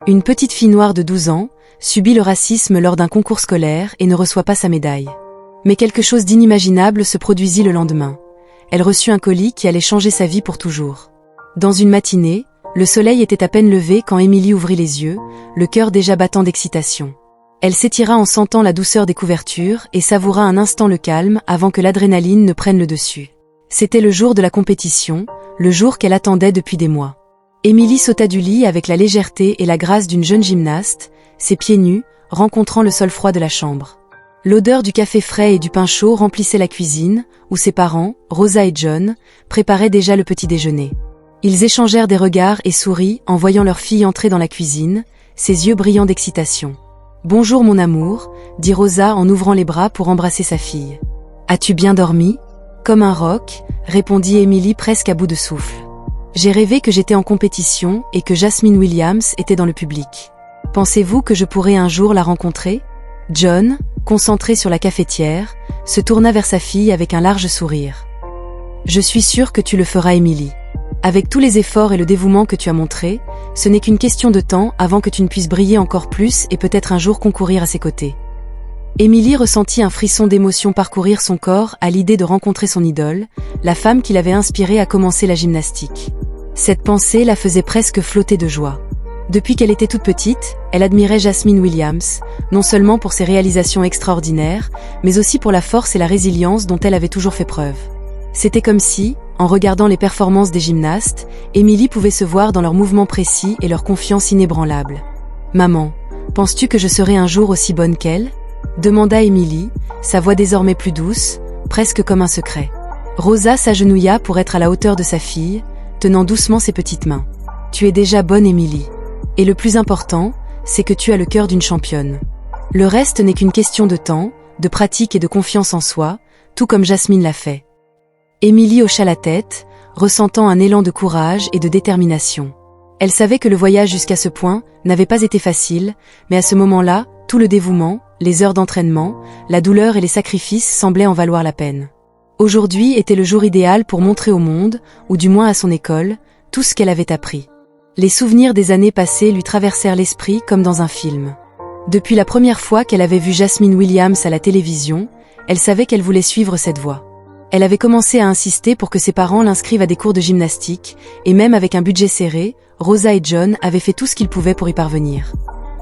Une petite fille noire de 12 ans subit le racisme lors d'un concours scolaire et ne reçoit pas sa médaille. Mais quelque chose d'inimaginable se produisit le lendemain. Elle reçut un colis qui allait changer sa vie pour toujours. Dans une matinée, le soleil était à peine levé quand Émilie ouvrit les yeux, le cœur déjà battant d'excitation. Elle s'étira en sentant la douceur des couvertures et savoura un instant le calme avant que l'adrénaline ne prenne le dessus. C'était le jour de la compétition, le jour qu'elle attendait depuis des mois. Émilie sauta du lit avec la légèreté et la grâce d'une jeune gymnaste, ses pieds nus, rencontrant le sol froid de la chambre. L'odeur du café frais et du pain chaud remplissait la cuisine, où ses parents, Rosa et John, préparaient déjà le petit déjeuner. Ils échangèrent des regards et souris en voyant leur fille entrer dans la cuisine, ses yeux brillants d'excitation. « Bonjour mon amour », dit Rosa en ouvrant les bras pour embrasser sa fille. « As-tu bien dormi ?»« Comme un roc », répondit Émilie presque à bout de souffle. « J'ai rêvé que j'étais en compétition et que Jasmine Williams était dans le public. Pensez-vous que je pourrais un jour la rencontrer ?» John, concentré sur la cafetière, se tourna vers sa fille avec un large sourire. « Je suis sûre que tu le feras, Émilie. Avec tous les efforts et le dévouement que tu as montrés, ce n'est qu'une question de temps avant que tu ne puisses briller encore plus et peut-être un jour concourir à ses côtés. » Émilie ressentit un frisson d'émotion parcourir son corps à l'idée de rencontrer son idole, la femme qui l'avait inspirée à commencer la gymnastique. Cette pensée la faisait presque flotter de joie. Depuis qu'elle était toute petite, elle admirait Jasmine Williams, non seulement pour ses réalisations extraordinaires, mais aussi pour la force et la résilience dont elle avait toujours fait preuve. C'était comme si, en regardant les performances des gymnastes, Émilie pouvait se voir dans leurs mouvements précis et leur confiance inébranlable. « Maman, penses-tu que je serai un jour aussi bonne qu'elle ?» demanda Émilie, sa voix désormais plus douce, presque comme un secret. Rosa s'agenouilla pour être à la hauteur de sa fille, tenant doucement ses petites mains. « Tu es déjà bonne, Émilie. Et le plus important, c'est que tu as le cœur d'une championne. Le reste n'est qu'une question de temps, de pratique et de confiance en soi, tout comme Jasmine l'a fait. » Émilie hocha la tête, ressentant un élan de courage et de détermination. Elle savait que le voyage jusqu'à ce point n'avait pas été facile, mais à ce moment-là, tout le dévouement, les heures d'entraînement, la douleur et les sacrifices semblaient en valoir la peine. Aujourd'hui était le jour idéal pour montrer au monde, ou du moins à son école, tout ce qu'elle avait appris. Les souvenirs des années passées lui traversèrent l'esprit comme dans un film. Depuis la première fois qu'elle avait vu Jasmine Williams à la télévision, elle savait qu'elle voulait suivre cette voie. Elle avait commencé à insister pour que ses parents l'inscrivent à des cours de gymnastique, et même avec un budget serré, Rosa et John avaient fait tout ce qu'ils pouvaient pour y parvenir.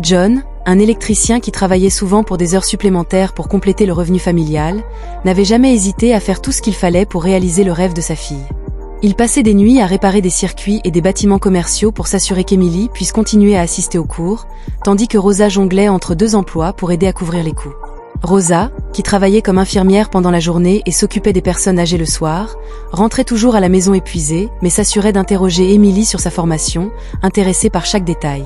John, un électricien qui travaillait souvent pour des heures supplémentaires pour compléter le revenu familial, n'avait jamais hésité à faire tout ce qu'il fallait pour réaliser le rêve de sa fille. Il passait des nuits à réparer des circuits et des bâtiments commerciaux pour s'assurer qu'Émilie puisse continuer à assister aux cours, tandis que Rosa jonglait entre 2 emplois pour aider à couvrir les coûts. Rosa, qui travaillait comme infirmière pendant la journée et s'occupait des personnes âgées le soir, rentrait toujours à la maison épuisée, mais s'assurait d'interroger Émilie sur sa formation, intéressée par chaque détail.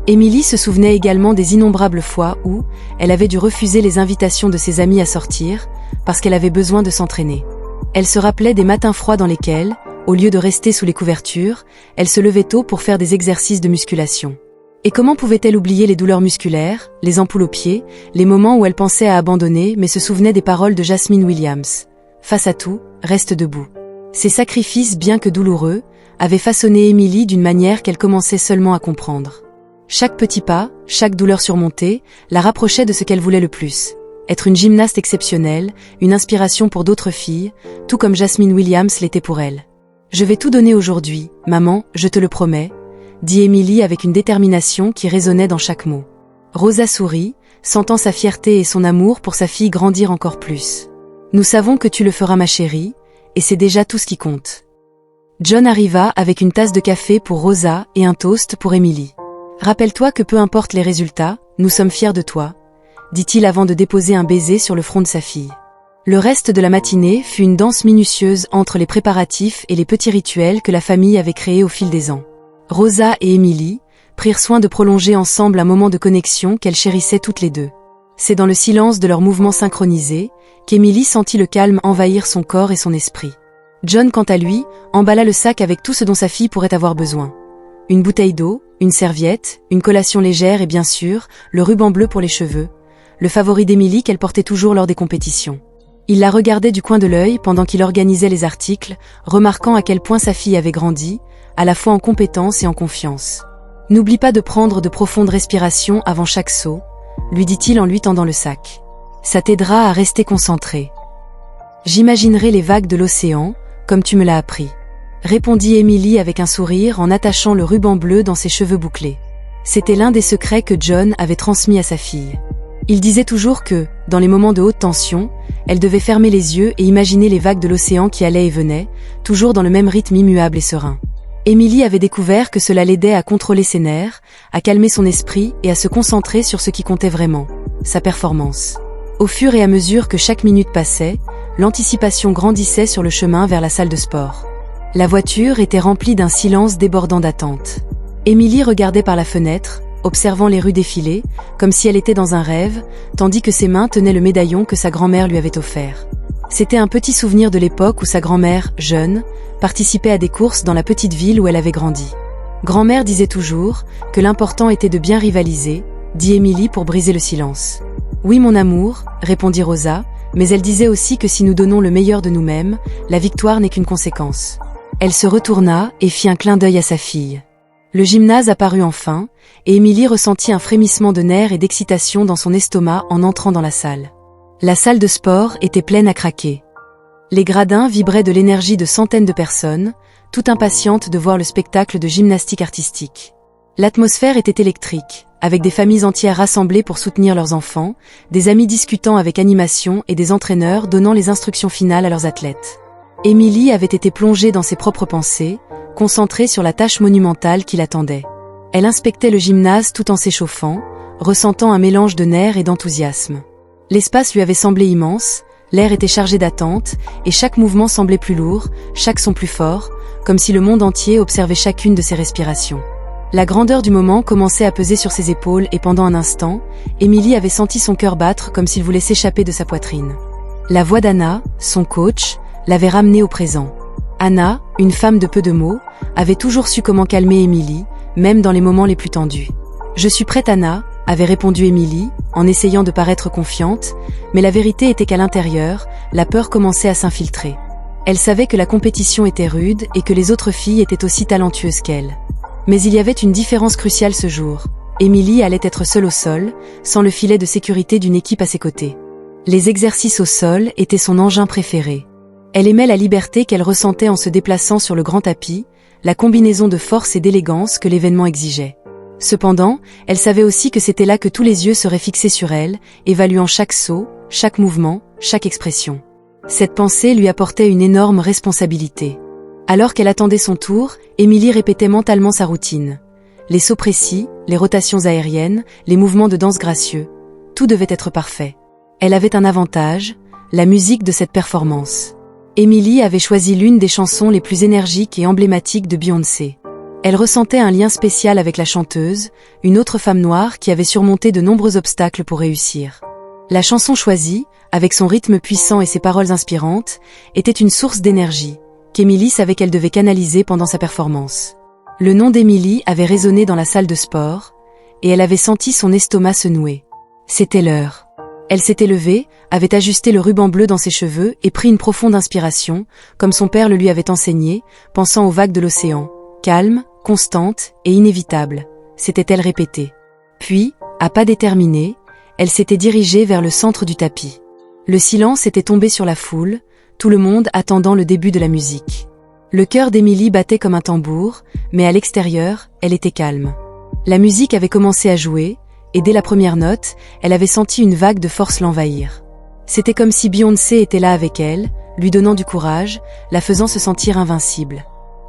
Émilie se souvenait également des innombrables fois où elle avait dû refuser les invitations de ses amis à sortir, parce qu'elle avait besoin de s'entraîner. Elle se rappelait des matins froids dans lesquels, au lieu de rester sous les couvertures, elle se levait tôt pour faire des exercices de musculation. Et comment pouvait-elle oublier les douleurs musculaires, les ampoules aux pieds, les moments où elle pensait à abandonner mais se souvenait des paroles de Jasmine Williams. Face à tout, reste debout. Ces sacrifices, bien que douloureux, avaient façonné Émilie d'une manière qu'elle commençait seulement à comprendre. Chaque petit pas, chaque douleur surmontée, la rapprochait de ce qu'elle voulait le plus. Être une gymnaste exceptionnelle, une inspiration pour d'autres filles, tout comme Jasmine Williams l'était pour elle. « Je vais tout donner aujourd'hui, maman, je te le promets », dit Émilie avec une détermination qui résonnait dans chaque mot. Rosa sourit, sentant sa fierté et son amour pour sa fille grandir encore plus. « Nous savons que tu le feras, ma chérie, et c'est déjà tout ce qui compte. » John arriva avec une tasse de café pour Rosa et un toast pour Émilie. « Rappelle-toi que peu importe les résultats, nous sommes fiers de toi, » dit-il avant de déposer un baiser sur le front de sa fille. Le reste de la matinée fut une danse minutieuse entre les préparatifs et les petits rituels que la famille avait créés au fil des ans. Rosa et Émilie prirent soin de prolonger ensemble un moment de connexion qu'elles chérissaient toutes les deux. C'est dans le silence de leurs mouvements synchronisés qu'Émilie sentit le calme envahir son corps et son esprit. John, quant à lui, emballa le sac avec tout ce dont sa fille pourrait avoir besoin. Une bouteille d'eau, une serviette, une collation légère et bien sûr, le ruban bleu pour les cheveux, le favori d'Émilie qu'elle portait toujours lors des compétitions. Il la regardait du coin de l'œil pendant qu'il organisait les articles, remarquant à quel point sa fille avait grandi, à la fois en compétence et en confiance. « N'oublie pas de prendre de profondes respirations avant chaque saut, lui dit-il en lui tendant le sac. Ça t'aidera à rester concentré. J'imaginerai les vagues de l'océan, comme tu me l'as appris. Répondit Emily avec un sourire en attachant le ruban bleu dans ses cheveux bouclés. C'était l'un des secrets que John avait transmis à sa fille. Il disait toujours que, dans les moments de haute tension, elle devait fermer les yeux et imaginer les vagues de l'océan qui allaient et venaient, toujours dans le même rythme immuable et serein. Emily avait découvert que cela l'aidait à contrôler ses nerfs, à calmer son esprit et à se concentrer sur ce qui comptait vraiment, sa performance. Au fur et à mesure que chaque minute passait, l'anticipation grandissait sur le chemin vers la salle de sport. La voiture était remplie d'un silence débordant d'attente. Emily regardait par la fenêtre, observant les rues défiler, comme si elle était dans un rêve, tandis que ses mains tenaient le médaillon que sa grand-mère lui avait offert. C'était un petit souvenir de l'époque où sa grand-mère, jeune, participait à des courses dans la petite ville où elle avait grandi. Grand-mère disait toujours que l'important était de bien rivaliser, dit Emily pour briser le silence. Oui mon amour, répondit Rosa, mais elle disait aussi que si nous donnons le meilleur de nous-mêmes, la victoire n'est qu'une conséquence. Elle se retourna et fit un clin d'œil à sa fille. Le gymnase apparut enfin, et Emily ressentit un frémissement de nerfs et d'excitation dans son estomac en entrant dans la salle. La salle de sport était pleine à craquer. Les gradins vibraient de l'énergie de centaines de personnes, tout impatientes de voir le spectacle de gymnastique artistique. L'atmosphère était électrique, avec des familles entières rassemblées pour soutenir leurs enfants, des amis discutant avec animation et des entraîneurs donnant les instructions finales à leurs athlètes. Emily avait été plongée dans ses propres pensées, concentrée sur la tâche monumentale qui l'attendait. Elle inspectait le gymnase tout en s'échauffant, ressentant un mélange de nerfs et d'enthousiasme. L'espace lui avait semblé immense, l'air était chargé d'attente, et chaque mouvement semblait plus lourd, chaque son plus fort, comme si le monde entier observait chacune de ses respirations. La grandeur du moment commençait à peser sur ses épaules et pendant un instant, Emily avait senti son cœur battre comme s'il voulait s'échapper de sa poitrine. La voix d'Anna, son coach, l'avait ramenée au présent. Anna, une femme de peu de mots, avait toujours su comment calmer Emily, même dans les moments les plus tendus. « Je suis prête Anna », avait répondu Emily, en essayant de paraître confiante, mais la vérité était qu'à l'intérieur, la peur commençait à s'infiltrer. Elle savait que la compétition était rude et que les autres filles étaient aussi talentueuses qu'elle. Mais il y avait une différence cruciale ce jour. Emily allait être seule au sol, sans le filet de sécurité d'une équipe à ses côtés. Les exercices au sol étaient son engin préféré. Elle aimait la liberté qu'elle ressentait en se déplaçant sur le grand tapis, la combinaison de force et d'élégance que l'événement exigeait. Cependant, elle savait aussi que c'était là que tous les yeux seraient fixés sur elle, évaluant chaque saut, chaque mouvement, chaque expression. Cette pensée lui apportait une énorme responsabilité. Alors qu'elle attendait son tour, Emily répétait mentalement sa routine. Les sauts précis, les rotations aériennes, les mouvements de danse gracieux, tout devait être parfait. Elle avait un avantage, la musique de cette performance. Emily avait choisi l'une des chansons les plus énergiques et emblématiques de Beyoncé. Elle ressentait un lien spécial avec la chanteuse, une autre femme noire qui avait surmonté de nombreux obstacles pour réussir. La chanson choisie, avec son rythme puissant et ses paroles inspirantes, était une source d'énergie, qu'Emily savait qu'elle devait canaliser pendant sa performance. Le nom d'Emily avait résonné dans la salle de sport, et elle avait senti son estomac se nouer. C'était l'heure. Elle s'était levée, avait ajusté le ruban bleu dans ses cheveux et pris une profonde inspiration, comme son père le lui avait enseigné, pensant aux vagues de l'océan. Calme, constante et inévitable, s'était-elle répétée. Puis, à pas déterminés, elle s'était dirigée vers le centre du tapis. Le silence était tombé sur la foule, tout le monde attendant le début de la musique. Le cœur d'Emily battait comme un tambour, mais à l'extérieur, elle était calme. La musique avait commencé à jouer, et dès la première note, elle avait senti une vague de force l'envahir. C'était comme si Beyoncé était là avec elle, lui donnant du courage, la faisant se sentir invincible.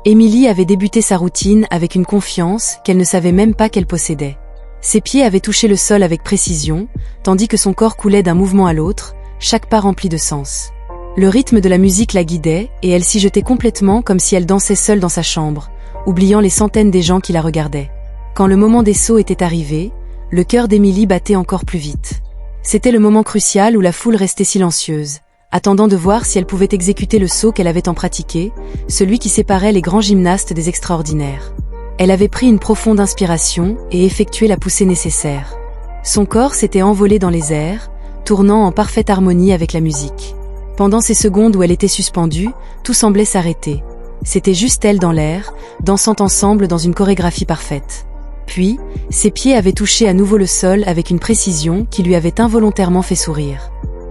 Emily avait débuté sa routine avec une confiance qu'elle ne savait même pas qu'elle possédait. Ses pieds avaient touché le sol avec précision, tandis que son corps coulait d'un mouvement à l'autre, chaque pas rempli de sens. Le rythme de la musique la guidait, et elle s'y jetait complètement comme si elle dansait seule dans sa chambre, oubliant les centaines des gens qui la regardaient. Quand le moment des sauts était arrivé, le cœur d'Emily battait encore plus vite. C'était le moment crucial où la foule restait silencieuse, attendant de voir si elle pouvait exécuter le saut qu'elle avait tant pratiqué, celui qui séparait les grands gymnastes des extraordinaires. Elle avait pris une profonde inspiration et effectué la poussée nécessaire. Son corps s'était envolé dans les airs, tournant en parfaite harmonie avec la musique. Pendant ces secondes où elle était suspendue, tout semblait s'arrêter. C'était juste elle dans l'air, dansant ensemble dans une chorégraphie parfaite. Puis, ses pieds avaient touché à nouveau le sol avec une précision qui lui avait involontairement fait sourire.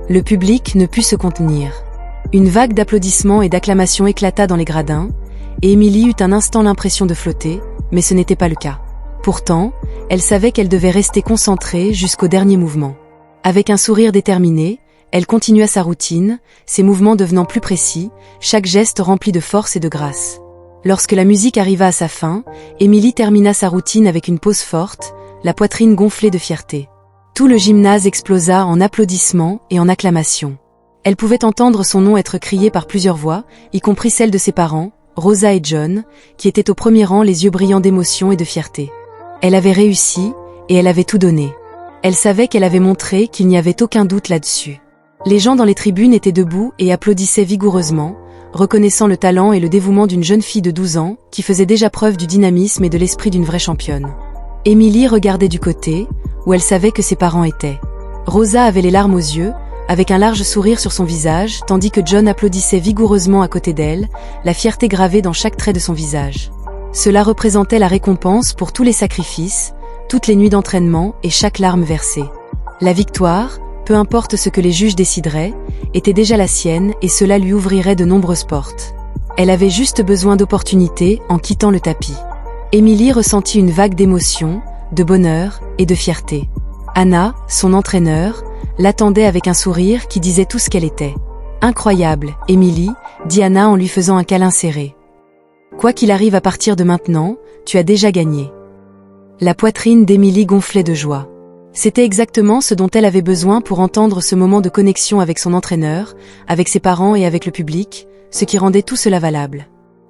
Le public ne put se contenir. Une vague d'applaudissements et d'acclamations éclata dans les gradins, et Émilie eut un instant l'impression de flotter, mais ce n'était pas le cas. Pourtant, elle savait qu'elle devait rester concentrée jusqu'au dernier mouvement. Avec un sourire déterminé, elle continua sa routine, ses mouvements devenant plus précis, chaque geste rempli de force et de grâce. Lorsque la musique arriva à sa fin, Émilie termina sa routine avec une pose forte, la poitrine gonflée de fierté. Tout le gymnase explosa en applaudissements et en acclamations. Elle pouvait entendre son nom être crié par plusieurs voix, y compris celle de ses parents, Rosa et John, qui étaient au premier rang les yeux brillants d'émotion et de fierté. Elle avait réussi, et elle avait tout donné. Elle savait qu'elle avait montré qu'il n'y avait aucun doute là-dessus. Les gens dans les tribunes étaient debout et applaudissaient vigoureusement, reconnaissant le talent et le dévouement d'une jeune fille de 12 ans, qui faisait déjà preuve du dynamisme et de l'esprit d'une vraie championne. Émilie regardait du côté, où elle savait que ses parents étaient. Rosa avait les larmes aux yeux, avec un large sourire sur son visage, tandis que John applaudissait vigoureusement à côté d'elle, la fierté gravée dans chaque trait de son visage. Cela représentait la récompense pour tous les sacrifices, toutes les nuits d'entraînement et chaque larme versée. La victoire, peu importe ce que les juges décideraient, était déjà la sienne et cela lui ouvrirait de nombreuses portes. Elle avait juste besoin d'opportunités en quittant le tapis. Émilie ressentit une vague d'émotion, de bonheur et de fierté. Anna, son entraîneur, l'attendait avec un sourire qui disait tout ce qu'elle était. « Incroyable, Émilie », dit Anna en lui faisant un câlin serré. « Quoi qu'il arrive à partir de maintenant, tu as déjà gagné. » La poitrine d'Émilie gonflait de joie. C'était exactement ce dont elle avait besoin pour entendre ce moment de connexion avec son entraîneur, avec ses parents et avec le public, ce qui rendait tout cela valable.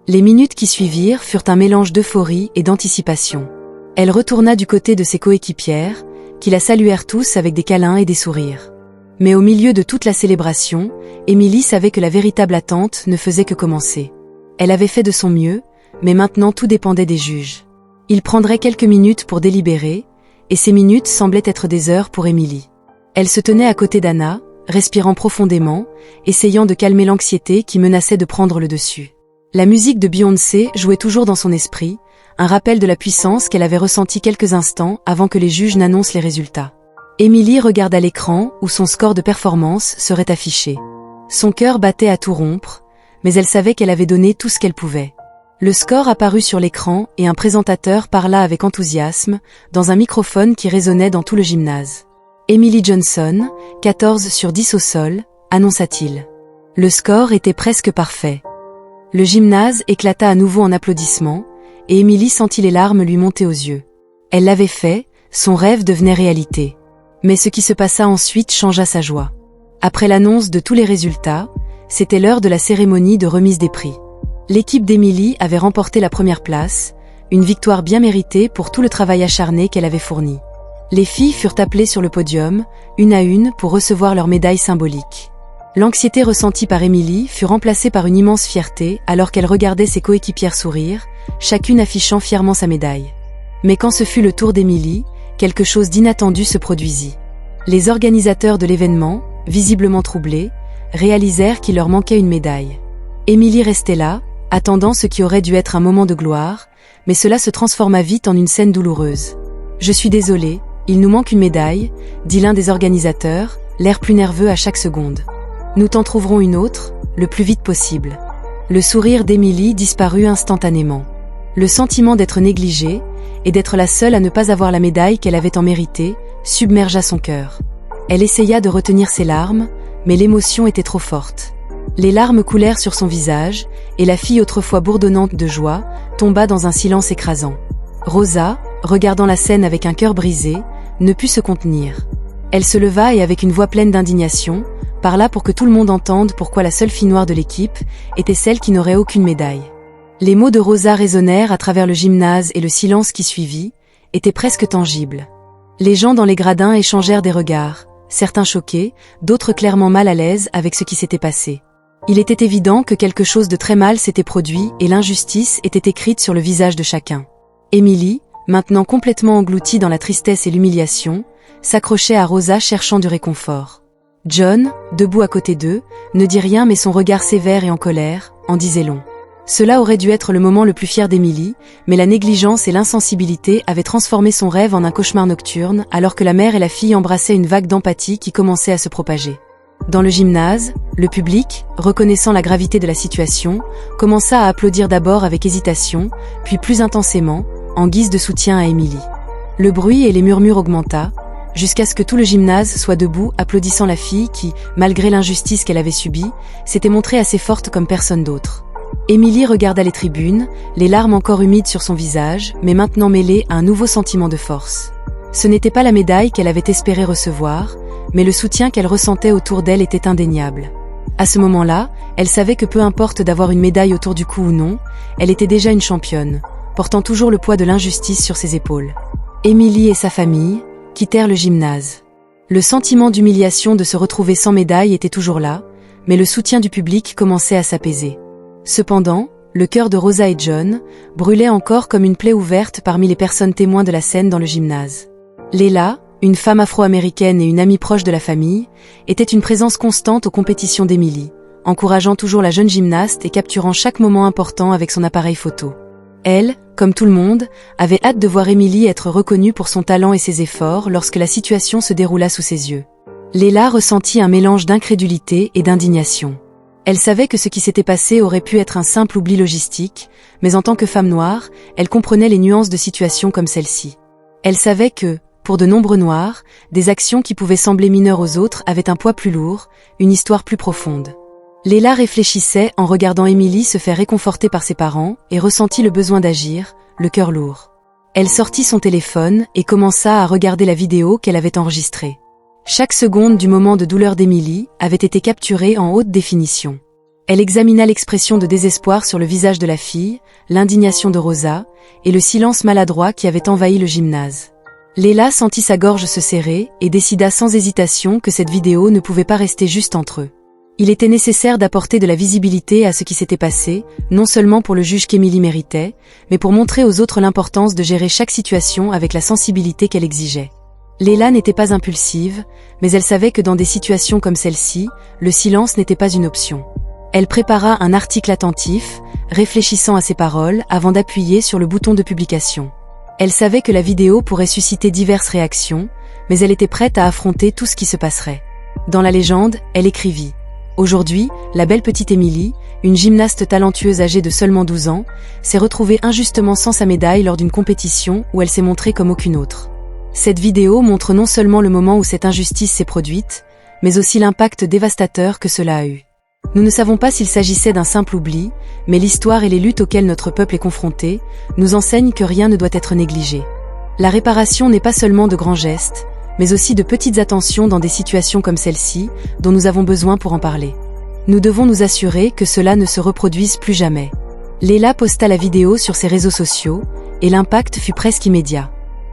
Les minutes qui suivirent furent un mélange d'euphorie et d'anticipation. Elle retourna du côté de ses coéquipières, qui la saluèrent tous avec des câlins et des sourires. Mais au milieu de toute la célébration, Émilie savait que la véritable attente ne faisait que commencer. Elle avait fait de son mieux, mais maintenant tout dépendait des juges. Ils prendraient quelques minutes pour délibérer, et ces minutes semblaient être des heures pour Émilie. Elle se tenait à côté d'Anna, respirant profondément, essayant de calmer l'anxiété qui menaçait de prendre le dessus. La musique de Beyoncé jouait toujours dans son esprit, un rappel de la puissance qu'elle avait ressentie quelques instants avant que les juges n'annoncent les résultats. Émilie regarda l'écran où son score de performance serait affiché. Son cœur battait à tout rompre, mais elle savait qu'elle avait donné tout ce qu'elle pouvait. Le score apparut sur l'écran et un présentateur parla avec enthousiasme, dans un microphone qui résonnait dans tout le gymnase. « Emily Johnson, 14 sur 10 au sol », annonça-t-il. Le score était presque parfait. Le gymnase éclata à nouveau en applaudissements, et Émilie sentit les larmes lui monter aux yeux. Elle l'avait fait, son rêve devenait réalité. Mais ce qui se passa ensuite changea sa joie. Après l'annonce de tous les résultats, c'était l'heure de la cérémonie de remise des prix. L'équipe d'Émilie avait remporté la première place, une victoire bien méritée pour tout le travail acharné qu'elle avait fourni. Les filles furent appelées sur le podium, une à une, pour recevoir leur médaille symbolique. L'anxiété ressentie par Émilie fut remplacée par une immense fierté alors qu'elle regardait ses coéquipières sourire, chacune affichant fièrement sa médaille. Mais quand ce fut le tour d'Émilie, quelque chose d'inattendu se produisit. Les organisateurs de l'événement, visiblement troublés, réalisèrent qu'il leur manquait une médaille. Émilie restait là, attendant ce qui aurait dû être un moment de gloire, mais cela se transforma vite en une scène douloureuse. « Je suis désolée, il nous manque une médaille », dit l'un des organisateurs, l'air plus nerveux à chaque seconde. « Nous t'en trouverons une autre, le plus vite possible. » Le sourire d'Émilie disparut instantanément. Le sentiment d'être négligée, et d'être la seule à ne pas avoir la médaille qu'elle avait tant méritée, submergea son cœur. Elle essaya de retenir ses larmes, mais l'émotion était trop forte. Les larmes coulèrent sur son visage, et la fille autrefois bourdonnante de joie, tomba dans un silence écrasant. Rosa, regardant la scène avec un cœur brisé, ne put se contenir. Elle se leva et avec une voix pleine d'indignation, parla pour que tout le monde entende pourquoi la seule fille noire de l'équipe était celle qui n'aurait aucune médaille. Les mots de Rosa résonnèrent à travers le gymnase et le silence qui suivit, était presque tangible. Les gens dans les gradins échangèrent des regards, certains choqués, d'autres clairement mal à l'aise avec ce qui s'était passé. Il était évident que quelque chose de très mal s'était produit et l'injustice était écrite sur le visage de chacun. Émilie, maintenant complètement engloutie dans la tristesse et l'humiliation, s'accrochait à Rosa cherchant du réconfort. John, debout à côté d'eux, ne dit rien mais son regard sévère et en colère, en disait long. Cela aurait dû être le moment le plus fier d'Émilie, mais la négligence et l'insensibilité avaient transformé son rêve en un cauchemar nocturne, alors que la mère et la fille embrassaient une vague d'empathie qui commençait à se propager. Dans le gymnase, le public, reconnaissant la gravité de la situation, commença à applaudir d'abord avec hésitation, puis plus intensément, en guise de soutien à Émilie. Le bruit et les murmures augmenta, jusqu'à ce que tout le gymnase soit debout applaudissant la fille qui, malgré l'injustice qu'elle avait subie, s'était montrée assez forte comme personne d'autre. Émilie regarda les tribunes, les larmes encore humides sur son visage, mais maintenant mêlées à un nouveau sentiment de force. Ce n'était pas la médaille qu'elle avait espéré recevoir, mais le soutien qu'elle ressentait autour d'elle était indéniable. À ce moment-là, elle savait que peu importe d'avoir une médaille autour du cou ou non, elle était déjà une championne, portant toujours le poids de l'injustice sur ses épaules. Émilie et sa famille quittèrent le gymnase. Le sentiment d'humiliation de se retrouver sans médaille était toujours là, mais le soutien du public commençait à s'apaiser. Cependant, le cœur de Rosa et John brûlait encore comme une plaie ouverte parmi les personnes témoins de la scène dans le gymnase. Leila, une femme afro-américaine et une amie proche de la famille, était une présence constante aux compétitions d'Émilie, encourageant toujours la jeune gymnaste et capturant chaque moment important avec son appareil photo. Elle, comme tout le monde, avait hâte de voir Émilie être reconnue pour son talent et ses efforts lorsque la situation se déroula sous ses yeux. Leila ressentit un mélange d'incrédulité et d'indignation. Elle savait que ce qui s'était passé aurait pu être un simple oubli logistique, mais en tant que femme noire, elle comprenait les nuances de situations comme celle-ci. Elle savait que, pour de nombreux Noirs, des actions qui pouvaient sembler mineures aux autres avaient un poids plus lourd, une histoire plus profonde. Leila réfléchissait en regardant Émilie se faire réconforter par ses parents et ressentit le besoin d'agir, le cœur lourd. Elle sortit son téléphone et commença à regarder la vidéo qu'elle avait enregistrée. Chaque seconde du moment de douleur d'Émilie avait été capturée en haute définition. Elle examina l'expression de désespoir sur le visage de la fille, l'indignation de Rosa, et le silence maladroit qui avait envahi le gymnase. Leila sentit sa gorge se serrer et décida sans hésitation que cette vidéo ne pouvait pas rester juste entre eux. Il était nécessaire d'apporter de la visibilité à ce qui s'était passé, non seulement pour le juge qu'Émilie méritait, mais pour montrer aux autres l'importance de gérer chaque situation avec la sensibilité qu'elle exigeait. Leila n'était pas impulsive, mais elle savait que dans des situations comme celle-ci, le silence n'était pas une option. Elle prépara un article attentif, réfléchissant à ses paroles avant d'appuyer sur le bouton de publication. Elle savait que la vidéo pourrait susciter diverses réactions, mais elle était prête à affronter tout ce qui se passerait. Dans la légende, elle écrivit « Aujourd'hui, la belle petite Émilie, une gymnaste talentueuse âgée de seulement 12 ans, s'est retrouvée injustement sans sa médaille lors d'une compétition où elle s'est montrée comme aucune autre. » Cette vidéo montre non seulement le moment où cette injustice s'est produite, mais aussi l'impact dévastateur que cela a eu. Nous ne savons pas s'il s'agissait d'un simple oubli, mais l'histoire et les luttes auxquelles notre peuple est confronté nous enseignent que rien ne doit être négligé. La réparation n'est pas seulement de grands gestes, mais aussi de petites attentions dans des situations comme celle-ci, dont nous avons besoin pour en parler. Nous devons nous assurer que cela ne se reproduise plus jamais. Leila posta la vidéo sur ses réseaux sociaux, et l'impact fut presque immédiat.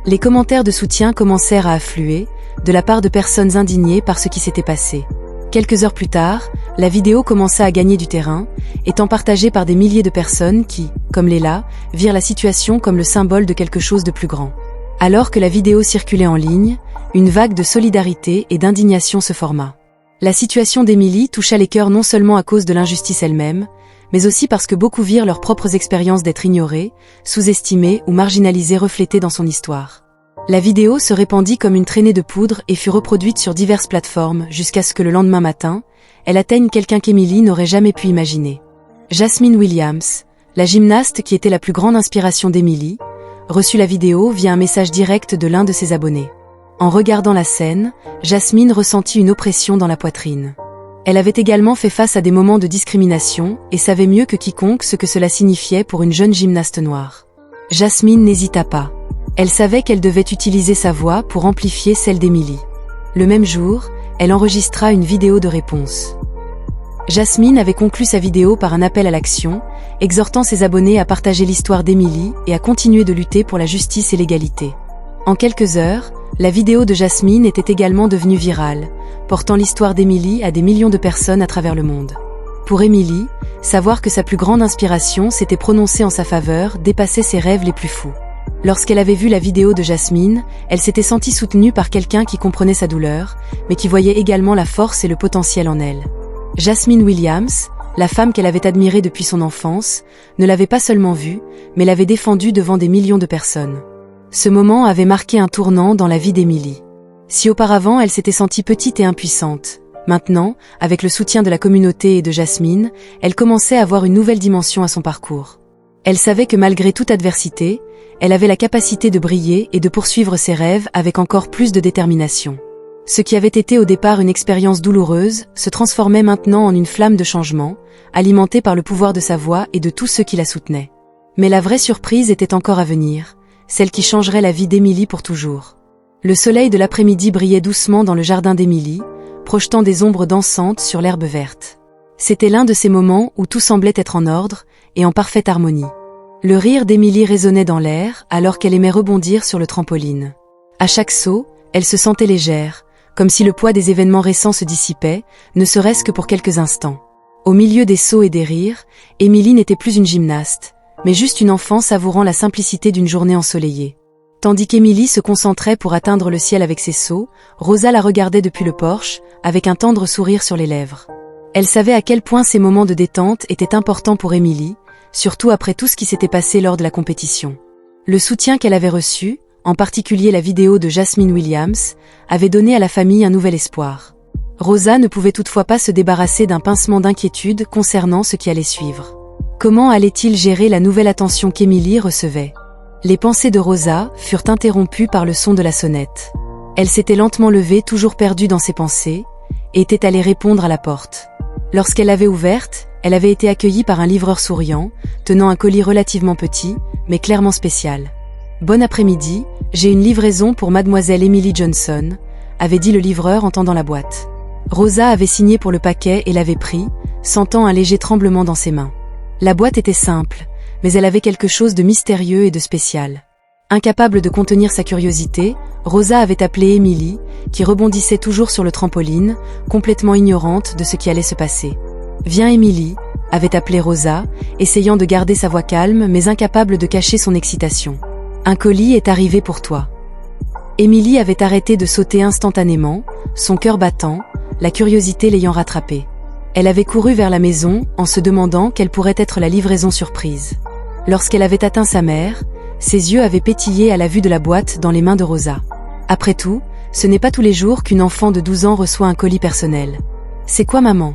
Les commentaires de soutien commencèrent à affluer, de la part de personnes indignées par ce qui s'était passé. Quelques heures plus tard, la vidéo commença à gagner du terrain, étant partagée par des milliers de personnes qui, comme Leila, virent la situation comme le symbole de quelque chose de plus grand. Alors que la vidéo circulait en ligne, une vague de solidarité et d'indignation se forma. La situation d'Émilie toucha les cœurs non seulement à cause de l'injustice elle-même, mais aussi parce que beaucoup virent leurs propres expériences d'être ignorées, sous-estimées ou marginalisées reflétées dans son histoire. La vidéo se répandit comme une traînée de poudre et fut reproduite sur diverses plateformes jusqu'à ce que le lendemain matin, elle atteigne quelqu'un qu'Émilie n'aurait jamais pu imaginer. Jasmine Williams, la gymnaste qui était la plus grande inspiration d'Émilie, reçut la vidéo via un message direct de l'un de ses abonnés. En regardant la scène, Jasmine ressentit une oppression dans la poitrine. Elle avait également fait face à des moments de discrimination et savait mieux que quiconque ce que cela signifiait pour une jeune gymnaste noire. Jasmine n'hésita pas. Elle savait qu'elle devait utiliser sa voix pour amplifier celle d'Émilie. Le même jour, elle enregistra une vidéo de réponse. Jasmine avait conclu sa vidéo par un appel à l'action, exhortant ses abonnés à partager l'histoire d'Émilie et à continuer de lutter pour la justice et l'égalité. En quelques heures, la vidéo de Jasmine était également devenue virale, portant l'histoire d'Émilie à des millions de personnes à travers le monde. Pour Émilie, savoir que sa plus grande inspiration s'était prononcée en sa faveur dépassait ses rêves les plus fous. Lorsqu'elle avait vu la vidéo de Jasmine, elle s'était sentie soutenue par quelqu'un qui comprenait sa douleur, mais qui voyait également la force et le potentiel en elle. Jasmine Williams, La femme qu'elle avait admirée depuis son enfance, ne l'avait pas seulement vue, mais l'avait défendue devant des millions de personnes. Ce moment avait marqué un tournant dans la vie d'Emily. Si auparavant elle s'était sentie petite et impuissante, maintenant, avec le soutien de la communauté et de Jasmine, elle commençait à avoir une nouvelle dimension à son parcours. Elle savait que malgré toute adversité, elle avait la capacité de briller et de poursuivre ses rêves avec encore plus de détermination. Ce qui avait été au départ une expérience douloureuse se transformait maintenant en une flamme de changement, alimentée par le pouvoir de sa voix et de tous ceux qui la soutenaient. Mais la vraie surprise était encore à venir, celle qui changerait la vie d'Emily pour toujours. Le soleil de l'après-midi brillait doucement dans le jardin d'Emily, projetant des ombres dansantes sur l'herbe verte. C'était l'un de ces moments où tout semblait être en ordre et en parfaite harmonie. Le rire d'Emily résonnait dans l'air alors qu'elle aimait rebondir sur le trampoline. À chaque saut, elle se sentait légère, comme si le poids des événements récents se dissipait, ne serait-ce que pour quelques instants. Au milieu des sauts et des rires, Emily n'était plus une gymnaste, mais juste une enfant savourant la simplicité d'une journée ensoleillée. Tandis qu'Emily se concentrait pour atteindre le ciel avec ses sauts, Rosa la regardait depuis le porche, avec un tendre sourire sur les lèvres. Elle savait à quel point ces moments de détente étaient importants pour Emily, surtout après tout ce qui s'était passé lors de la compétition. Le soutien qu'elle avait reçu, en particulier la vidéo de Jasmine Williams, avait donné à la famille un nouvel espoir. Rosa ne pouvait toutefois pas se débarrasser d'un pincement d'inquiétude concernant ce qui allait suivre. Comment allait-il gérer la nouvelle attention qu'Emily recevait ? Les pensées de Rosa furent interrompues par le son de la sonnette. Elle s'était lentement levée, toujours perdue dans ses pensées, et était allée répondre à la porte. Lorsqu'elle l'avait ouverte, elle avait été accueillie par un livreur souriant, tenant un colis relativement petit, mais clairement spécial. « Bon après-midi, j'ai une livraison pour mademoiselle Emily Johnson », avait dit le livreur en tendant la boîte. Rosa avait signé pour le paquet et l'avait pris, sentant un léger tremblement dans ses mains. La boîte était simple, mais elle avait quelque chose de mystérieux et de spécial. Incapable de contenir sa curiosité, Rosa avait appelé Emily, qui rebondissait toujours sur le trampoline, complètement ignorante de ce qui allait se passer. « Viens Emily », avait appelé Rosa, essayant de garder sa voix calme mais incapable de cacher son excitation. « Un colis est arrivé pour toi. » Emily avait arrêté de sauter instantanément, son cœur battant, la curiosité l'ayant rattrapée. Elle avait couru vers la maison en se demandant quelle pourrait être la livraison surprise. Lorsqu'elle avait atteint sa mère, ses yeux avaient pétillé à la vue de la boîte dans les mains de Rosa. Après tout, ce n'est pas tous les jours qu'une enfant de 12 ans reçoit un colis personnel. « C'est quoi maman ?»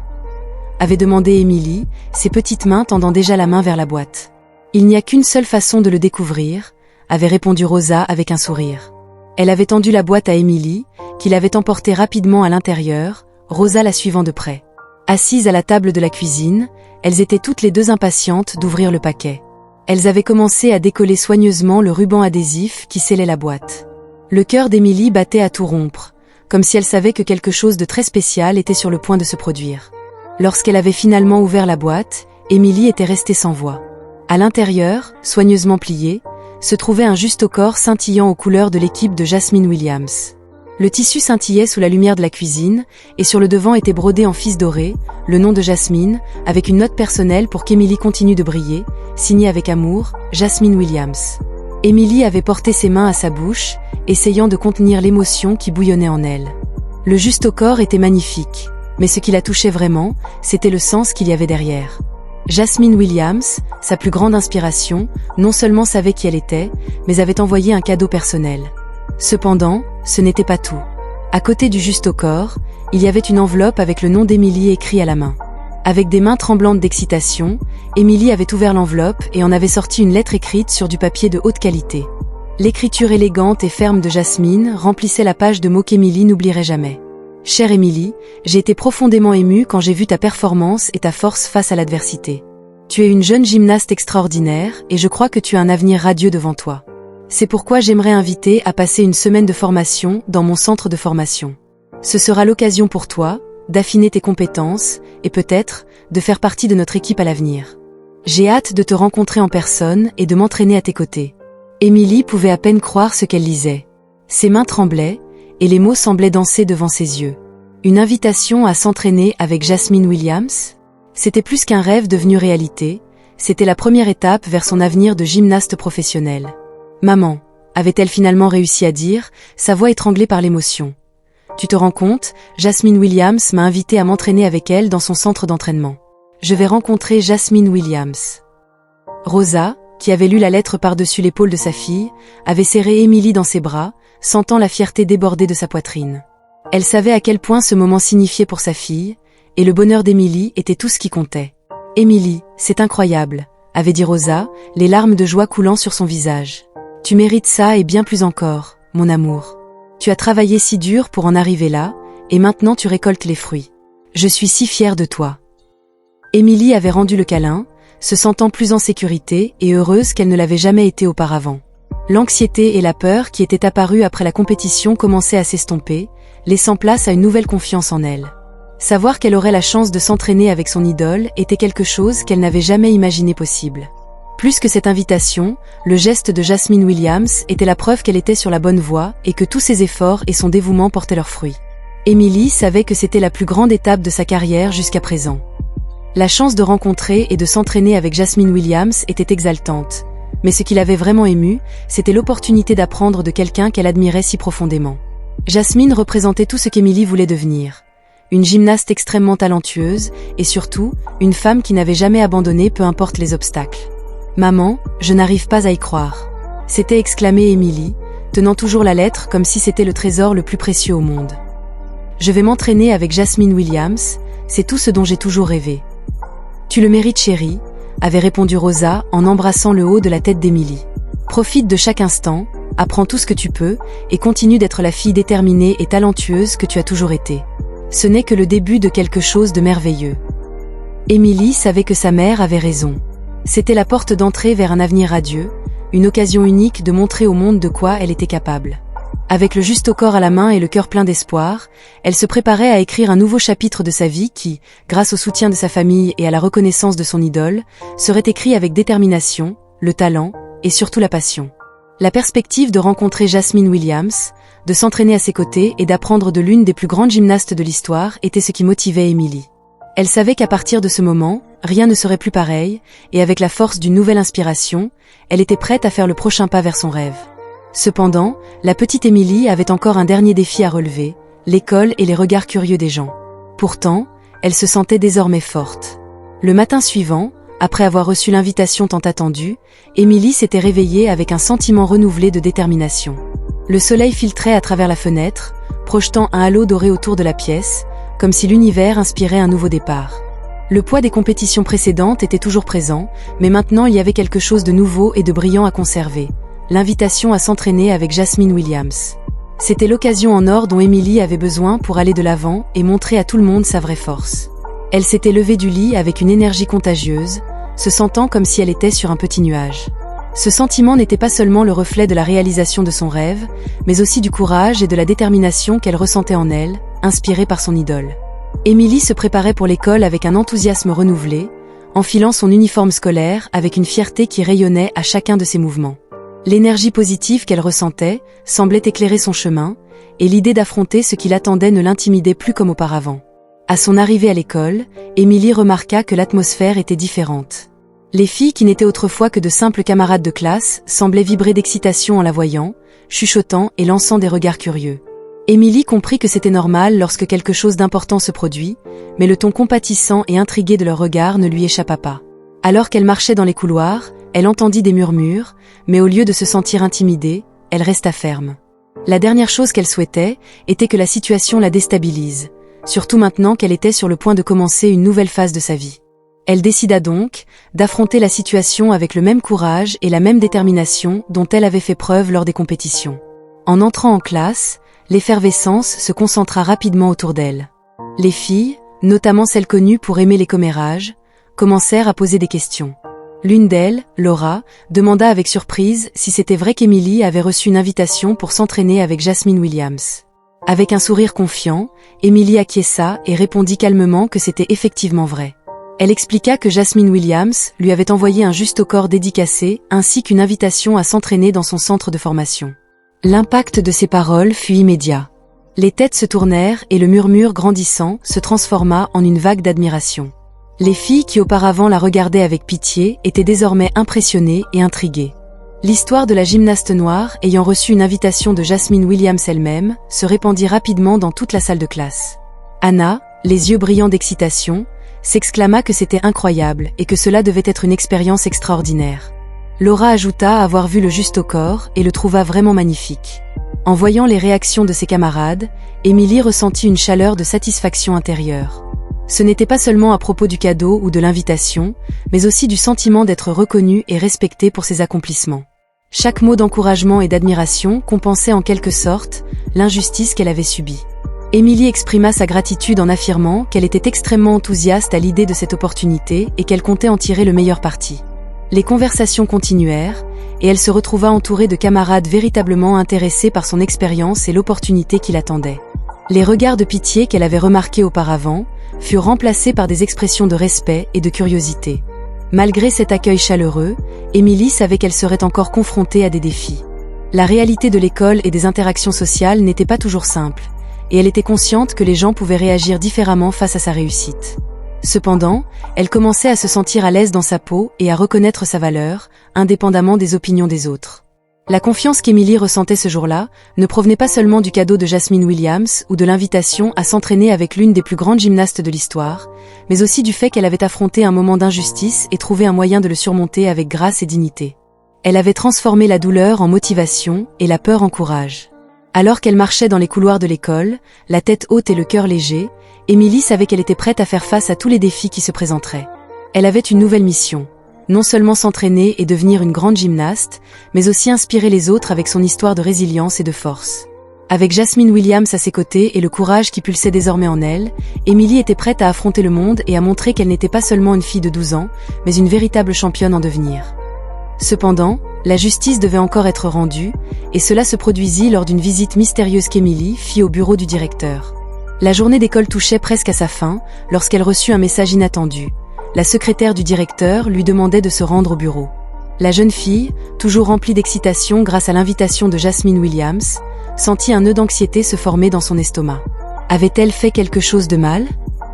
avait demandé Emily, ses petites mains tendant déjà la main vers la boîte. « Il n'y a qu'une seule façon de le découvrir », avait répondu Rosa avec un sourire. Elle avait tendu la boîte à Emily, qui l'avait emportée rapidement à l'intérieur, Rosa la suivant de près. Assises à la table de la cuisine, elles étaient toutes les deux impatientes d'ouvrir le paquet. Elles avaient commencé à décoller soigneusement le ruban adhésif qui scellait la boîte. Le cœur d'Emily battait à tout rompre, comme si elle savait que quelque chose de très spécial était sur le point de se produire. Lorsqu'elle avait finalement ouvert la boîte, Emily était restée sans voix. À l'intérieur, soigneusement plié, se trouvait un juste-au-corps scintillant aux couleurs de l'équipe de Jasmine Williams. Le tissu scintillait sous la lumière de la cuisine, et sur le devant était brodé en fils doré, le nom de Jasmine, avec une note personnelle pour qu'Emily continue de briller, signée avec amour, Jasmine Williams. Emily avait porté ses mains à sa bouche, essayant de contenir l'émotion qui bouillonnait en elle. Le juste-au-corps était magnifique, mais ce qui la touchait vraiment, c'était le sens qu'il y avait derrière. Jasmine Williams, sa plus grande inspiration, non seulement savait qui elle était, mais avait envoyé un cadeau personnel. Cependant, ce n'était pas tout. À côté du juste-au-corps, il y avait une enveloppe avec le nom d'Emily écrit à la main. Avec des mains tremblantes d'excitation, Emily avait ouvert l'enveloppe et en avait sorti une lettre écrite sur du papier de haute qualité. L'écriture élégante et ferme de Jasmine remplissait la page de mots qu'Emily n'oublierait jamais. « Chère Emily, j'ai été profondément émue quand j'ai vu ta performance et ta force face à l'adversité. Tu es une jeune gymnaste extraordinaire et je crois que tu as un avenir radieux devant toi. C'est pourquoi j'aimerais inviter à passer une semaine de formation dans mon centre de formation. Ce sera l'occasion pour toi d'affiner tes compétences et peut-être de faire partie de notre équipe à l'avenir. J'ai hâte de te rencontrer en personne et de m'entraîner à tes côtés. » Emily pouvait à peine croire ce qu'elle lisait. Ses mains tremblaient, et les mots semblaient danser devant ses yeux. Une invitation à s'entraîner avec Jasmine Williams ? C'était plus qu'un rêve devenu réalité, c'était la première étape vers son avenir de gymnaste professionnelle. « Maman », avait-elle finalement réussi à dire, sa voix étranglée par l'émotion. « Tu te rends compte, Jasmine Williams m'a invité à m'entraîner avec elle dans son centre d'entraînement. Je vais rencontrer Jasmine Williams. » Rosa, qui avait lu la lettre par-dessus l'épaule de sa fille, avait serré Émilie dans ses bras, sentant la fierté déborder de sa poitrine. Elle savait à quel point ce moment signifiait pour sa fille, et le bonheur d'Émilie était tout ce qui comptait. « Émilie, c'est incroyable », avait dit Rosa, les larmes de joie coulant sur son visage. « Tu mérites ça et bien plus encore, mon amour. Tu as travaillé si dur pour en arriver là, et maintenant tu récoltes les fruits. Je suis si fière de toi. » Émilie avait rendu le câlin, se sentant plus en sécurité et heureuse qu'elle ne l'avait jamais été auparavant. L'anxiété et la peur qui étaient apparues après la compétition commençaient à s'estomper, laissant place à une nouvelle confiance en elle. Savoir qu'elle aurait la chance de s'entraîner avec son idole était quelque chose qu'elle n'avait jamais imaginé possible. Plus que cette invitation, le geste de Jasmine Williams était la preuve qu'elle était sur la bonne voie et que tous ses efforts et son dévouement portaient leurs fruits. Émilie savait que c'était la plus grande étape de sa carrière jusqu'à présent. La chance de rencontrer et de s'entraîner avec Jasmine Williams était exaltante, mais ce qui l'avait vraiment émue, c'était l'opportunité d'apprendre de quelqu'un qu'elle admirait si profondément. Jasmine représentait tout ce qu'Émilie voulait devenir. Une gymnaste extrêmement talentueuse, et surtout, une femme qui n'avait jamais abandonné peu importe les obstacles. « Maman, je n'arrive pas à y croire », s'était exclamée Émilie, tenant toujours la lettre comme si c'était le trésor le plus précieux au monde. « Je vais m'entraîner avec Jasmine Williams, c'est tout ce dont j'ai toujours rêvé. »« Tu le mérites, chérie », avait répondu Rosa en embrassant le haut de la tête d'Émilie. « Profite de chaque instant, apprends tout ce que tu peux, et continue d'être la fille déterminée et talentueuse que tu as toujours été. Ce n'est que le début de quelque chose de merveilleux. » Émilie savait que sa mère avait raison. C'était la porte d'entrée vers un avenir radieux, une occasion unique de montrer au monde de quoi elle était capable. Avec le juste au corps à la main et le cœur plein d'espoir, elle se préparait à écrire un nouveau chapitre de sa vie qui, grâce au soutien de sa famille et à la reconnaissance de son idole, serait écrit avec détermination, le talent et surtout la passion. La perspective de rencontrer Jasmine Williams, de s'entraîner à ses côtés et d'apprendre de l'une des plus grandes gymnastes de l'histoire était ce qui motivait Émilie. Elle savait qu'à partir de ce moment, rien ne serait plus pareil, et avec la force d'une nouvelle inspiration, elle était prête à faire le prochain pas vers son rêve. Cependant, la petite Émilie avait encore un dernier défi à relever, l'école et les regards curieux des gens. Pourtant, elle se sentait désormais forte. Le matin suivant, après avoir reçu l'invitation tant attendue, Émilie s'était réveillée avec un sentiment renouvelé de détermination. Le soleil filtrait à travers la fenêtre, projetant un halo doré autour de la pièce, comme si l'univers inspirait un nouveau départ. Le poids des compétitions précédentes était toujours présent, mais maintenant il y avait quelque chose de nouveau et de brillant à conserver, l'invitation à s'entraîner avec Jasmine Williams. C'était l'occasion en or dont Émilie avait besoin pour aller de l'avant et montrer à tout le monde sa vraie force. Elle s'était levée du lit avec une énergie contagieuse, se sentant comme si elle était sur un petit nuage. Ce sentiment n'était pas seulement le reflet de la réalisation de son rêve, mais aussi du courage et de la détermination qu'elle ressentait en elle, inspirée par son idole. Émilie se préparait pour l'école avec un enthousiasme renouvelé, enfilant son uniforme scolaire avec une fierté qui rayonnait à chacun de ses mouvements. L'énergie positive qu'elle ressentait semblait éclairer son chemin, et l'idée d'affronter ce qui l'attendait ne l'intimidait plus comme auparavant. À son arrivée à l'école, Émilie remarqua que l'atmosphère était différente. Les filles qui n'étaient autrefois que de simples camarades de classe semblaient vibrer d'excitation en la voyant, chuchotant et lançant des regards curieux. Émilie comprit que c'était normal lorsque quelque chose d'important se produit, mais le ton compatissant et intrigué de leurs regards ne lui échappa pas. Alors qu'elle marchait dans les couloirs, elle entendit des murmures, mais au lieu de se sentir intimidée, elle resta ferme. La dernière chose qu'elle souhaitait était que la situation la déstabilise, surtout maintenant qu'elle était sur le point de commencer une nouvelle phase de sa vie. Elle décida donc d'affronter la situation avec le même courage et la même détermination dont elle avait fait preuve lors des compétitions. En entrant en classe, l'effervescence se concentra rapidement autour d'elle. Les filles, notamment celles connues pour aimer les commérages, commencèrent à poser des questions. L'une d'elles, Laura, demanda avec surprise si c'était vrai qu'Émilie avait reçu une invitation pour s'entraîner avec Jasmine Williams. Avec un sourire confiant, Émilie acquiesça et répondit calmement que c'était effectivement vrai. Elle expliqua que Jasmine Williams lui avait envoyé un juste au corps dédicacé ainsi qu'une invitation à s'entraîner dans son centre de formation. L'impact de ces paroles fut immédiat. Les têtes se tournèrent et le murmure grandissant se transforma en une vague d'admiration. Les filles qui auparavant la regardaient avec pitié étaient désormais impressionnées et intriguées. L'histoire de la gymnaste noire ayant reçu une invitation de Jasmine Williams elle-même se répandit rapidement dans toute la salle de classe. Anna, les yeux brillants d'excitation, s'exclama que c'était incroyable et que cela devait être une expérience extraordinaire. Laura ajouta avoir vu le juste au corps et le trouva vraiment magnifique. En voyant les réactions de ses camarades, Émilie ressentit une chaleur de satisfaction intérieure. Ce n'était pas seulement à propos du cadeau ou de l'invitation, mais aussi du sentiment d'être reconnue et respectée pour ses accomplissements. Chaque mot d'encouragement et d'admiration compensait en quelque sorte l'injustice qu'elle avait subie. Émilie exprima sa gratitude en affirmant qu'elle était extrêmement enthousiaste à l'idée de cette opportunité et qu'elle comptait en tirer le meilleur parti. Les conversations continuèrent, et elle se retrouva entourée de camarades véritablement intéressés par son expérience et l'opportunité qui l'attendait. Les regards de pitié qu'elle avait remarqués auparavant furent remplacés par des expressions de respect et de curiosité. Malgré cet accueil chaleureux, Émilie savait qu'elle serait encore confrontée à des défis. La réalité de l'école et des interactions sociales n'était pas toujours simple, et elle était consciente que les gens pouvaient réagir différemment face à sa réussite. Cependant, elle commençait à se sentir à l'aise dans sa peau et à reconnaître sa valeur, indépendamment des opinions des autres. La confiance qu'Émilie ressentait ce jour-là ne provenait pas seulement du cadeau de Jasmine Williams ou de l'invitation à s'entraîner avec l'une des plus grandes gymnastes de l'histoire, mais aussi du fait qu'elle avait affronté un moment d'injustice et trouvé un moyen de le surmonter avec grâce et dignité. Elle avait transformé la douleur en motivation et la peur en courage. Alors qu'elle marchait dans les couloirs de l'école, la tête haute et le cœur léger, Émilie savait qu'elle était prête à faire face à tous les défis qui se présenteraient. Elle avait une nouvelle mission. Non seulement s'entraîner et devenir une grande gymnaste, mais aussi inspirer les autres avec son histoire de résilience et de force. Avec Jasmine Williams à ses côtés et le courage qui pulsait désormais en elle, Émilie était prête à affronter le monde et à montrer qu'elle n'était pas seulement une fille de 12 ans, mais une véritable championne en devenir. Cependant, la justice devait encore être rendue, et cela se produisit lors d'une visite mystérieuse qu'Émilie fit au bureau du directeur. La journée d'école touchait presque à sa fin, lorsqu'elle reçut un message inattendu. La secrétaire du directeur lui demandait de se rendre au bureau. La jeune fille, toujours remplie d'excitation grâce à l'invitation de Jasmine Williams, sentit un nœud d'anxiété se former dans son estomac. Avait-elle fait quelque chose de mal?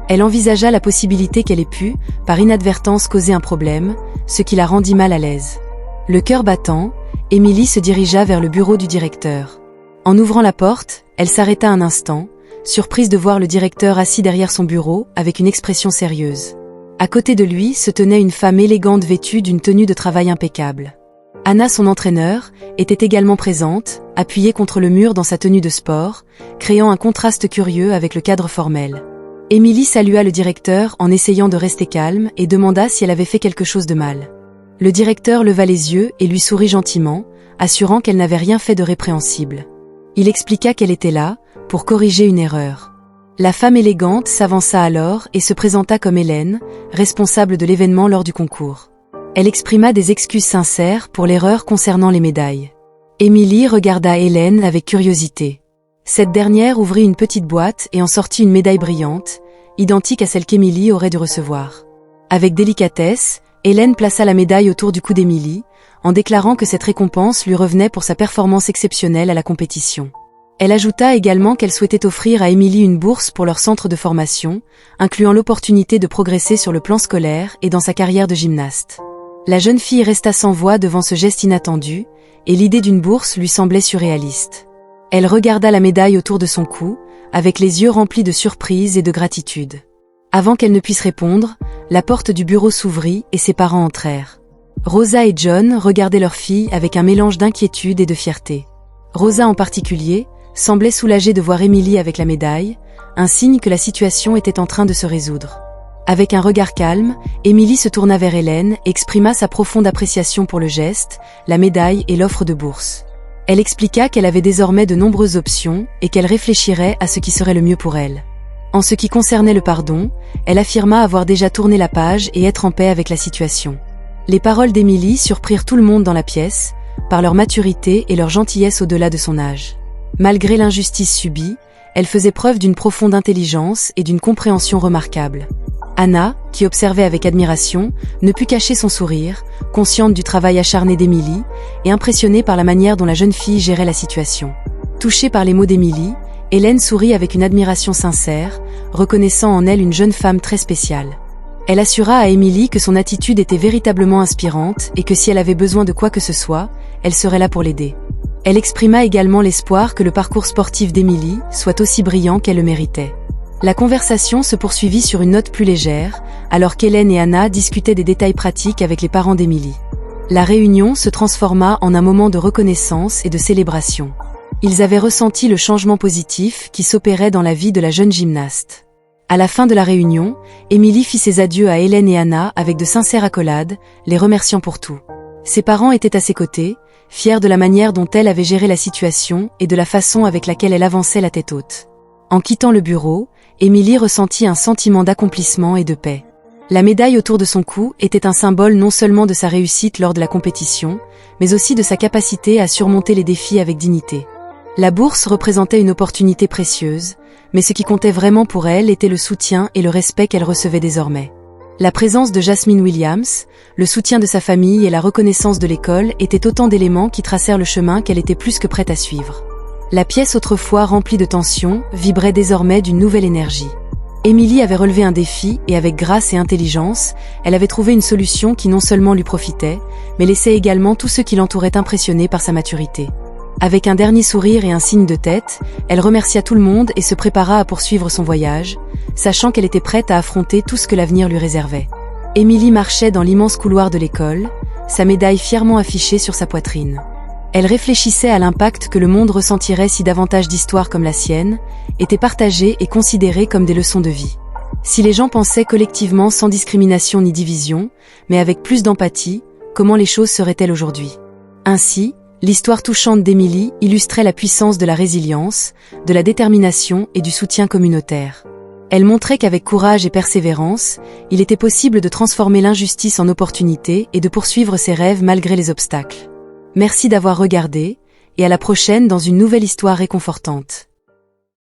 Elle envisagea la possibilité qu'elle ait pu, par inadvertance, causer un problème, ce qui la rendit mal à l'aise. Le cœur battant, Émilie se dirigea vers le bureau du directeur. En ouvrant la porte, elle s'arrêta un instant, surprise de voir le directeur assis derrière son bureau avec une expression sérieuse. À côté de lui se tenait une femme élégante vêtue d'une tenue de travail impeccable. Anna, son entraîneur, était également présente, appuyée contre le mur dans sa tenue de sport, créant un contraste curieux avec le cadre formel. Émilie salua le directeur en essayant de rester calme et demanda si elle avait fait quelque chose de mal. Le directeur leva les yeux et lui sourit gentiment, assurant qu'elle n'avait rien fait de répréhensible. Il expliqua qu'elle était là, pour corriger une erreur. La femme élégante s'avança alors et se présenta comme Hélène, responsable de l'événement lors du concours. Elle exprima des excuses sincères pour l'erreur concernant les médailles. Émilie regarda Hélène avec curiosité. Cette dernière ouvrit une petite boîte et en sortit une médaille brillante, identique à celle qu'Émilie aurait dû recevoir. Avec délicatesse, Hélène plaça la médaille autour du cou d'Émilie, en déclarant que cette récompense lui revenait pour sa performance exceptionnelle à la compétition. Elle ajouta également qu'elle souhaitait offrir à Émilie une bourse pour leur centre de formation, incluant l'opportunité de progresser sur le plan scolaire et dans sa carrière de gymnaste. La jeune fille resta sans voix devant ce geste inattendu, et l'idée d'une bourse lui semblait surréaliste. Elle regarda la médaille autour de son cou, avec les yeux remplis de surprise et de gratitude. Avant qu'elle ne puisse répondre, la porte du bureau s'ouvrit et ses parents entrèrent. Rosa et John regardaient leur fille avec un mélange d'inquiétude et de fierté. Rosa en particulier semblait soulagée de voir Émilie avec la médaille, un signe que la situation était en train de se résoudre. Avec un regard calme, Émilie se tourna vers Hélène et exprima sa profonde appréciation pour le geste, la médaille et l'offre de bourse. Elle expliqua qu'elle avait désormais de nombreuses options et qu'elle réfléchirait à ce qui serait le mieux pour elle. En ce qui concernait le pardon, elle affirma avoir déjà tourné la page et être en paix avec la situation. Les paroles d'Émilie surprirent tout le monde dans la pièce, par leur maturité et leur gentillesse au-delà de son âge. Malgré l'injustice subie, elle faisait preuve d'une profonde intelligence et d'une compréhension remarquable. Anna, qui observait avec admiration, ne put cacher son sourire, consciente du travail acharné d'Émilie, et impressionnée par la manière dont la jeune fille gérait la situation. Touchée par les mots d'Émilie, Hélène sourit avec une admiration sincère, reconnaissant en elle une jeune femme très spéciale. Elle assura à Émilie que son attitude était véritablement inspirante et que si elle avait besoin de quoi que ce soit, elle serait là pour l'aider. Elle exprima également l'espoir que le parcours sportif d'Émilie soit aussi brillant qu'elle le méritait. La conversation se poursuivit sur une note plus légère, alors qu'Hélène et Anna discutaient des détails pratiques avec les parents d'Émilie. La réunion se transforma en un moment de reconnaissance et de célébration. Ils avaient ressenti le changement positif qui s'opérait dans la vie de la jeune gymnaste. À la fin de la réunion, Émilie fit ses adieux à Hélène et Anna avec de sincères accolades, les remerciant pour tout. Ses parents étaient à ses côtés, fiers de la manière dont elle avait géré la situation et de la façon avec laquelle elle avançait la tête haute. En quittant le bureau, Émilie ressentit un sentiment d'accomplissement et de paix. La médaille autour de son cou était un symbole non seulement de sa réussite lors de la compétition, mais aussi de sa capacité à surmonter les défis avec dignité. La bourse représentait une opportunité précieuse, mais ce qui comptait vraiment pour elle était le soutien et le respect qu'elle recevait désormais. La présence de Jasmine Williams, le soutien de sa famille et la reconnaissance de l'école étaient autant d'éléments qui tracèrent le chemin qu'elle était plus que prête à suivre. La pièce autrefois remplie de tension vibrait désormais d'une nouvelle énergie. Émilie avait relevé un défi et avec grâce et intelligence, elle avait trouvé une solution qui non seulement lui profitait, mais laissait également tous ceux qui l'entouraient impressionnés par sa maturité. Avec un dernier sourire et un signe de tête, elle remercia tout le monde et se prépara à poursuivre son voyage, sachant qu'elle était prête à affronter tout ce que l'avenir lui réservait. Émilie marchait dans l'immense couloir de l'école, sa médaille fièrement affichée sur sa poitrine. Elle réfléchissait à l'impact que le monde ressentirait si davantage d'histoires comme la sienne étaient partagées et considérées comme des leçons de vie. Si les gens pensaient collectivement sans discrimination ni division, mais avec plus d'empathie, comment les choses seraient-elles aujourd'hui? Ainsi, l'histoire touchante d'Émilie illustrait la puissance de la résilience, de la détermination et du soutien communautaire. Elle montrait qu'avec courage et persévérance, il était possible de transformer l'injustice en opportunité et de poursuivre ses rêves malgré les obstacles. Merci d'avoir regardé, et à la prochaine dans une nouvelle histoire réconfortante.